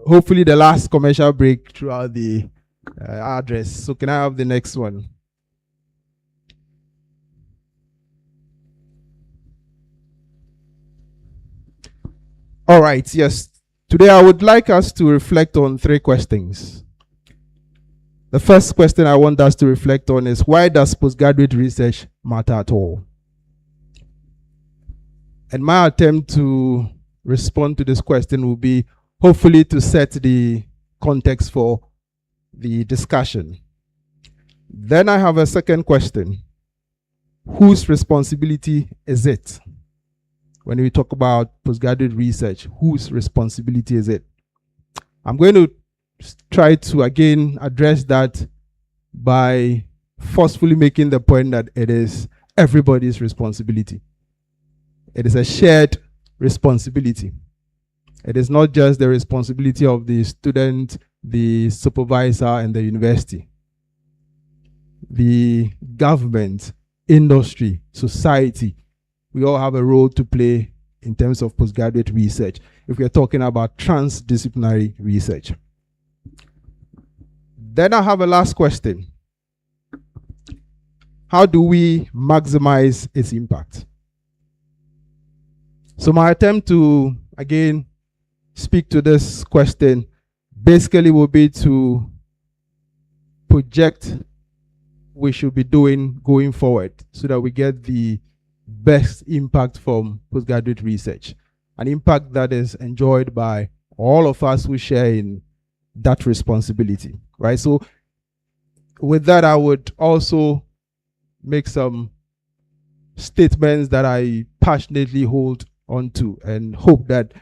hopefully the last commercial break throughout the address. So can I have the next one? All right, yes. Today I would like us to reflect on 3 questions. The first question I want us to reflect on is, why does postgraduate research matter at all? And my attempt to respond to this question will be hopefully to set the context for the discussion. Then I have a second question. Whose responsibility is it? When we talk about postgraduate research, whose responsibility is it? I'm going to try to again address that by forcefully making the point that it is everybody's responsibility. It is a shared responsibility. It is not just the responsibility of the student, the supervisor, and the university. The government, industry, society, we all have a role to play in terms of postgraduate research if we're talking about transdisciplinary research. Then I have a last question. How do we maximize its impact? So my attempt to, again, speak to this question basically will be to project what we should be doing going forward so that we get the best impact from postgraduate research, an impact that is enjoyed by all of us who share in that responsibility, right? So with that, I would also make some statements that I passionately hold on to and hope that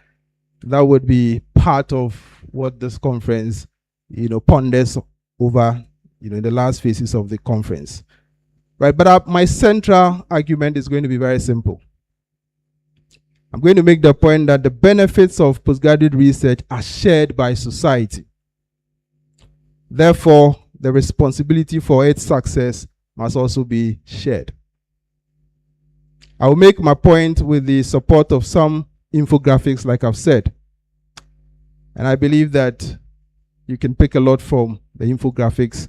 that would be part of what this conference, ponders over, in the last phases of the conference. Right, but my central argument is going to be very simple. I'm going to make the point that the benefits of postgraduate research are shared by society. Therefore, the responsibility for its success must also be shared. I will make my point with the support of some infographics, like I've said. And I believe that you can pick a lot from the infographics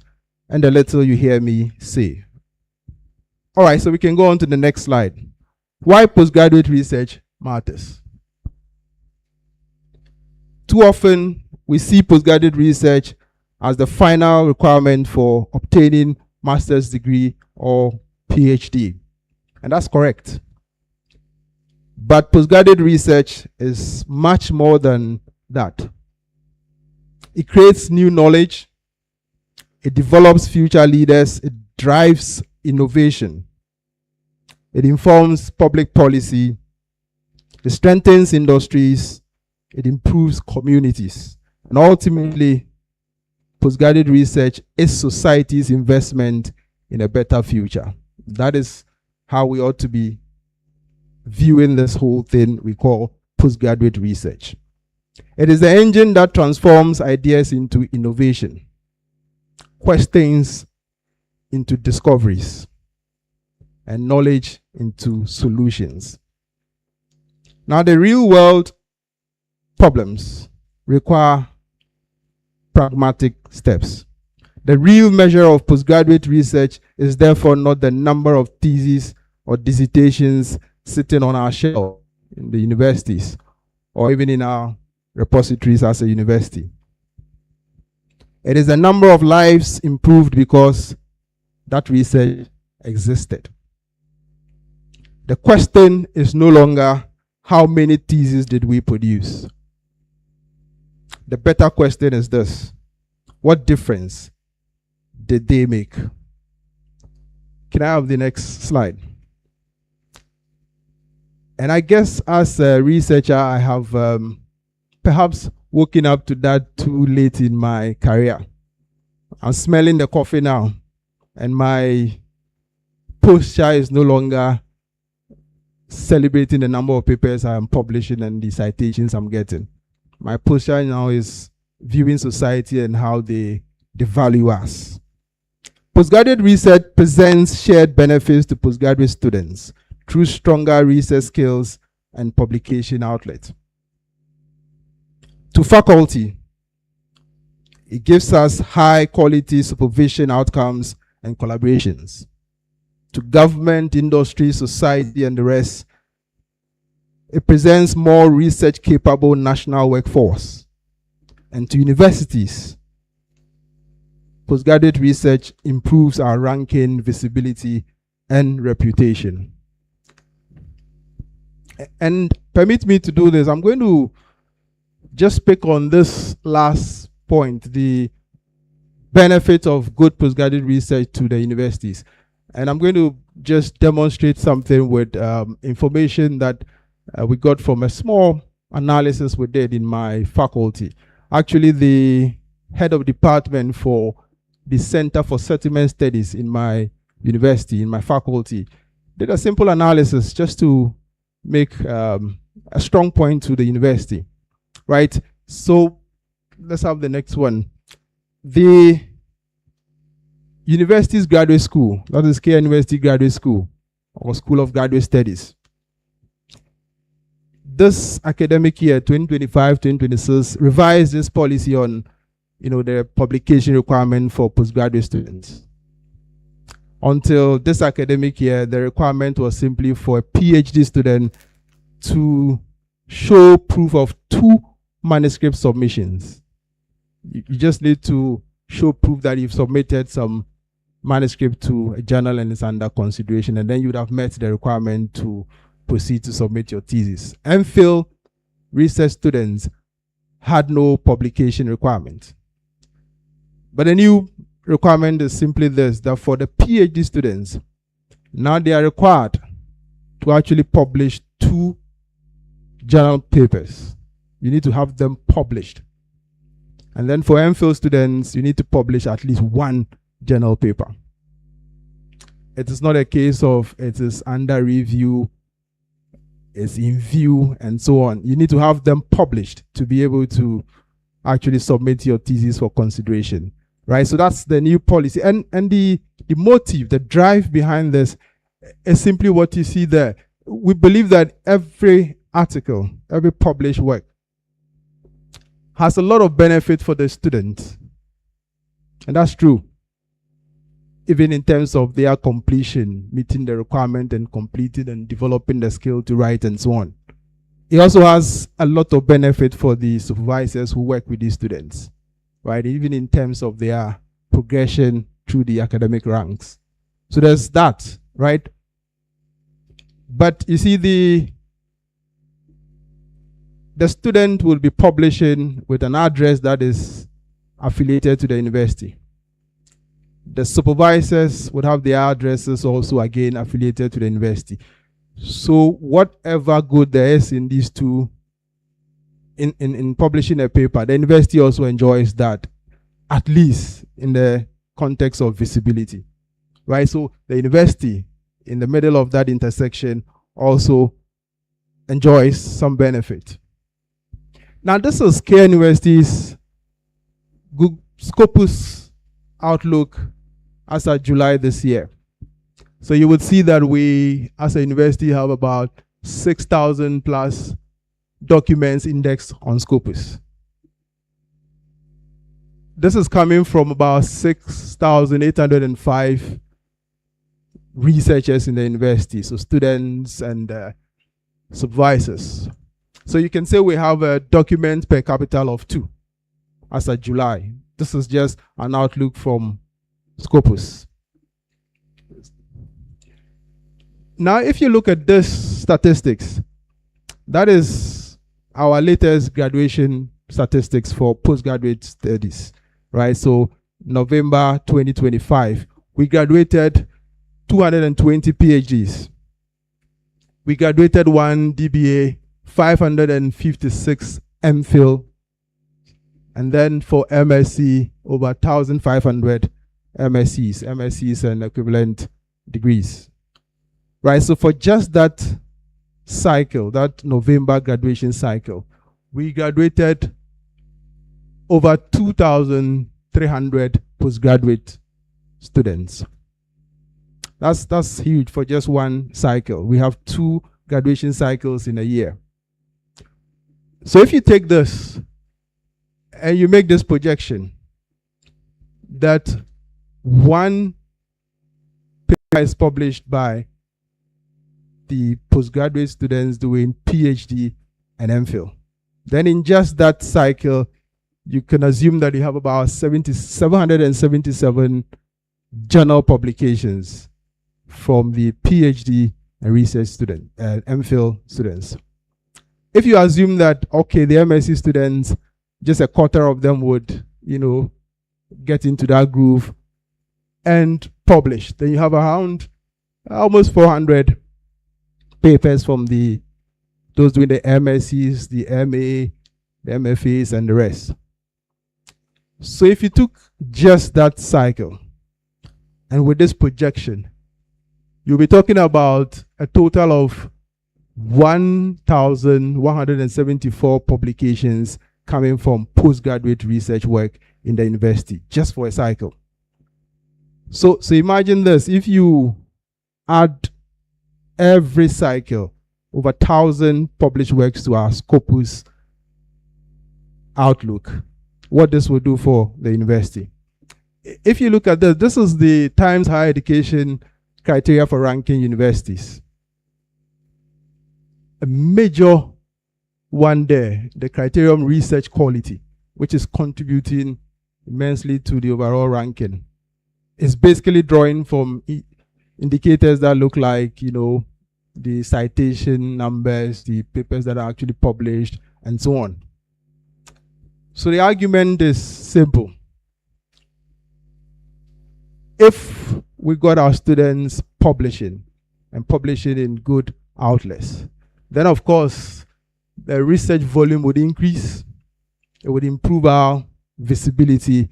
and the little you hear me say. All right, so we can go on to the next slide. Why postgraduate research matters. Too often, we see postgraduate research as the final requirement for obtaining master's degree or PhD. And that's correct. But postgraduate research is much more than that. It creates new knowledge. It develops future leaders. It drives innovation. It informs public policy. It strengthens industries. It improves communities. And ultimately, postgraduate research is society's investment in a better future. That is how we ought to be viewing this whole thing we call postgraduate research. It is the engine that transforms ideas into innovation, questions into discoveries, and knowledge into solutions. Now, the real world problems require pragmatic steps. The real measure of postgraduate research is therefore not the number of theses or dissertations sitting on our shelf in the universities or even in our repositories as a university. It is the number of lives improved because that research existed. The question is no longer how many theses did we produce. The better question is this: what difference did they make? Can I have the next slide? And I guess as a researcher, I have perhaps woken up to that too late in my career. I'm smelling the coffee now, and my posture is no longer celebrating the number of papers I am publishing and the citations I'm getting. My posture now is viewing society and how they value us. Postgraduate research presents shared benefits to postgraduate students through stronger research skills and publication outlets. To faculty, It gives us high quality supervision outcomes and collaborations. To government, industry, society, and the rest, it presents more research capable national workforce. And to universities, postgraduate research improves our ranking, visibility, and reputation. And permit me to do this. I'm going to just pick on this last point, the benefit of good postgraduate research to the universities. And I'm going to just demonstrate something with information that we got from a small analysis we did in my faculty. Actually, the head of department for the Center for Settlement Studies in my university, in my faculty, did a simple analysis just to make a strong point to the university, right? So let's have the next one. The university's graduate school, that is K University Graduate School or School of Graduate Studies. This academic year, 2025-2026, revised this policy on, the publication requirement for postgraduate students. Until this academic year, the requirement was simply for a PhD student to show proof of 2 manuscript submissions. You just need to show proof that you've submitted some manuscript to a journal and it's under consideration, and then you would have met the requirement to proceed to submit your thesis. MPhil research students had no publication requirement. But the new requirement is simply this, that for the PhD students, now they are required to actually publish 2 journal papers. You need to have them published. And then for MPhil students, you need to publish at least 1 journal paper. It is not a case of it is under review, it's in view, and so on. You need to have them published to be able to actually submit your thesis for consideration, right? So that's the new policy. And the motive, the drive behind this is simply what you see there. We believe that every article, every published work has a lot of benefit for the student. And that's true. Even in terms of their completion, meeting the requirement and completing and developing the skill to write and so on. It also has a lot of benefit for the supervisors who work with these students, right? Even in terms of their progression through the academic ranks. So there's that, right? But you see, the student will be publishing with an address that is affiliated to the university. The supervisors would have their addresses also again affiliated to the university. So whatever good there is in these two, in publishing a paper, the university also enjoys that, at least in the context of visibility, right? So the university, in the middle of that intersection, also enjoys some benefit. Now, this is K University's Scopus outlook as of July this year. So you would see that we, as a university, have about 6,000 plus documents indexed on Scopus. This is coming from about 6,805 researchers in the university, so students and supervisors. So you can say we have a document per capita of 2 as of July. This is just an outlook from Scopus. Now, if you look at this statistics, that is our latest graduation statistics for postgraduate studies, right? So November 2025, we graduated 220 PhDs. We graduated 1 DBA, 556 MPhil, and then for MSc, over 1,500 MSCs and equivalent degrees, right? So for just that cycle, that November graduation cycle, we graduated over 2,300 postgraduate students. That's huge for just one cycle. We have 2 graduation cycles in a year. So if you take this and you make this projection, that one paper is published by the postgraduate students doing PhD and MPhil. Then in just that cycle, you can assume that you have about 777 journal publications from the PhD and research student, MPhil students. If you assume that, okay, the MSc students, just a quarter of them would, get into that groove and publish, then you have around almost 400 papers from those doing the MScs, the MA, the MFAs, and the rest. So if you took just that cycle, and with this projection, you'll be talking about a total of 1,174 publications coming from postgraduate research work in the university, just for a cycle. So imagine this, if you add every cycle over 1,000 published works to our Scopus outlook, what this will do for the university. If you look at this, this is the Times Higher Education criteria for ranking universities. A major one there, the criterion research quality, which is contributing immensely to the overall ranking, is basically drawing from indicators that look like, the citation numbers, the papers that are actually published, and so on. So the argument is simple. If we got our students publishing and publishing in good outlets, then of course the research volume would increase. It would improve our visibility.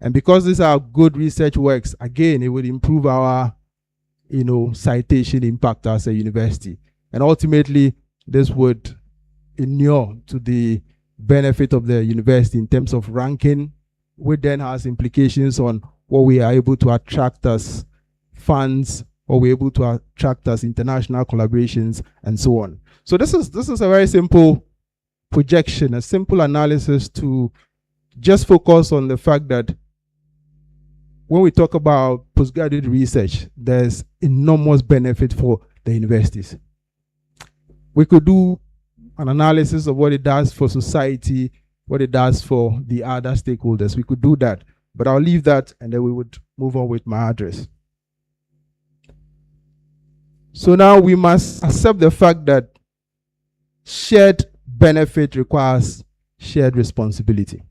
And because these are good research works, again, it would improve our, citation impact as a university. And ultimately, this would inure to the benefit of the university in terms of ranking, which then has implications on what we are able to attract as funds, or we're able to attract as international collaborations, and so on. So this is a very simple projection, a simple analysis to just focus on the fact that when we talk about postgraduate research, there's enormous benefit for the universities. We could do an analysis of what it does for society, what it does for the other stakeholders. We could do that, but I'll leave that and then we would move on with my address. So now we must accept the fact that shared benefit requires shared responsibility.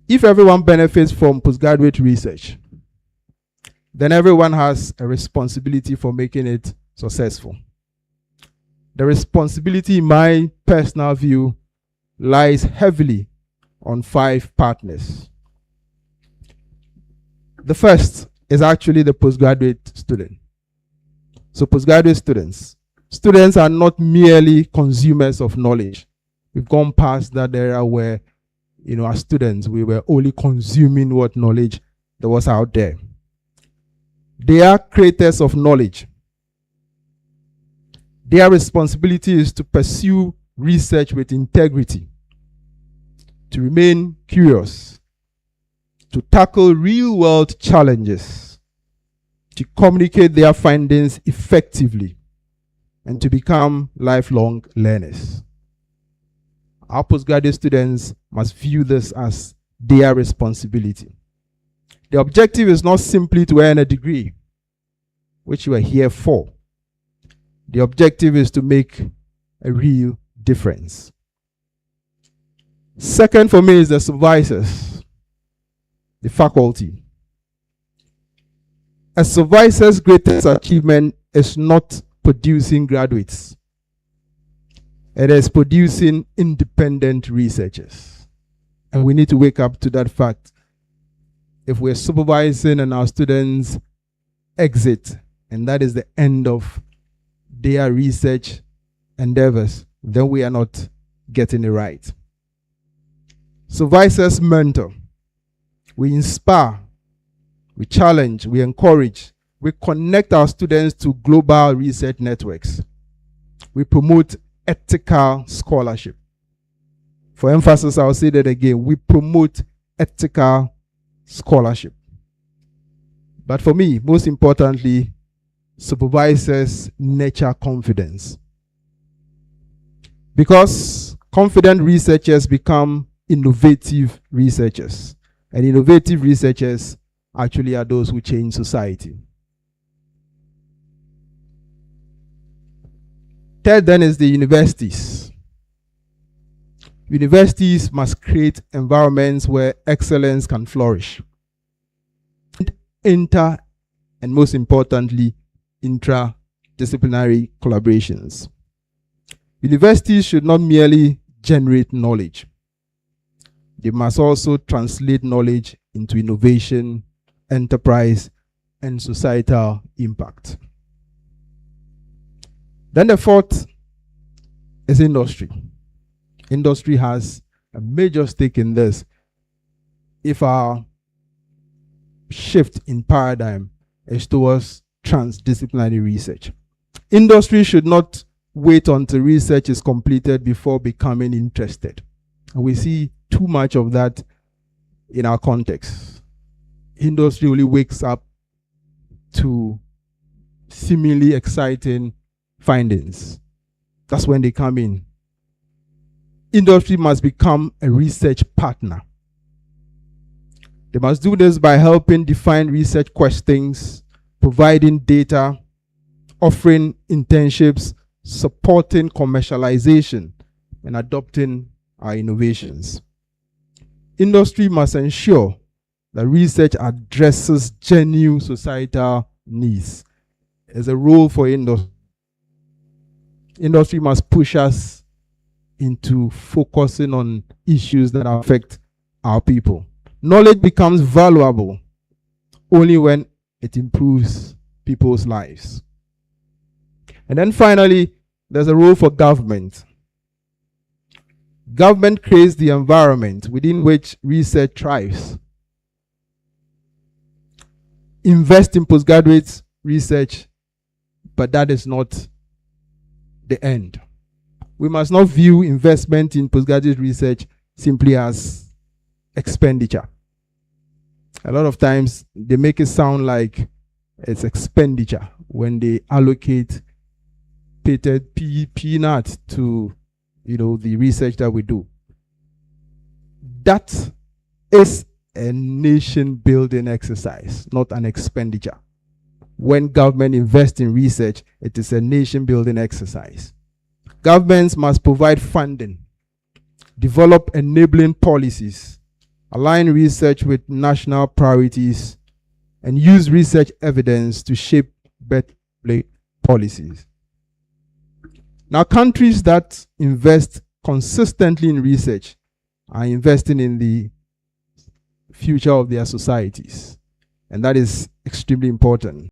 If everyone benefits from postgraduate research, then everyone has a responsibility for making it successful. The responsibility, in my personal view, lies heavily on 5 partners. The first is actually the postgraduate student. So postgraduate students are not merely consumers of knowledge. We've gone past that era where, as students, we were only consuming what knowledge there was out there. They are creators of knowledge. Their responsibility is to pursue research with integrity, to remain curious, to tackle real-world challenges, to communicate their findings effectively, and to become lifelong learners. Our postgraduate students must view this as their responsibility. The objective is not simply to earn a degree, which you are here for. The objective is to make a real difference. Second for me is the supervisors, the faculty. A supervisor's greatest achievement is not producing graduates. It is producing independent researchers. And we need to wake up to that fact. If we're supervising and our students exit, and that is the end of their research endeavors, then we are not getting it right. Supervisors mentor. We inspire, we challenge, we encourage, we connect our students to global research networks. We promote ethical scholarship. For emphasis, I'll say that again. We promote ethical scholarship. But for me, most importantly, supervisors nurture confidence. Because confident researchers become innovative researchers. And innovative researchers actually are those who change society. Third then is the universities. Universities must create environments where excellence can flourish. Inter, and most importantly, interdisciplinary collaborations. Universities should not merely generate knowledge. They must also translate knowledge into innovation, enterprise, and societal impact. Then the fourth is industry. Industry has a major stake in this. If our shift in paradigm is towards transdisciplinary research, industry should not wait until research is completed before becoming interested. And we see too much of that in our context. Industry only wakes up to seemingly exciting findings. That's when they come in. Industry must become a research partner. They must do this by helping define research questions, providing data, offering internships, supporting commercialization, and adopting our innovations. Industry must ensure that research addresses genuine societal needs. There's a role for industry. Industry must push us into focusing on issues that affect our people. Knowledge becomes valuable only when it improves people's lives. And then finally, there's a role for government. Government creates the environment within which research thrives. Invest in postgraduate research, but that is not the end. We must not view investment in postgraduate research simply as expenditure. A lot of times they make it sound like it's expenditure when they allocate peanuts to the research that we do. That is a nation building exercise, not an expenditure. When government invests in research, it is a nation building exercise. Governments must provide funding, develop enabling policies, align research with national priorities, and use research evidence to shape better policies. Now, countries that invest consistently in research are investing in the future of their societies, and that is extremely important.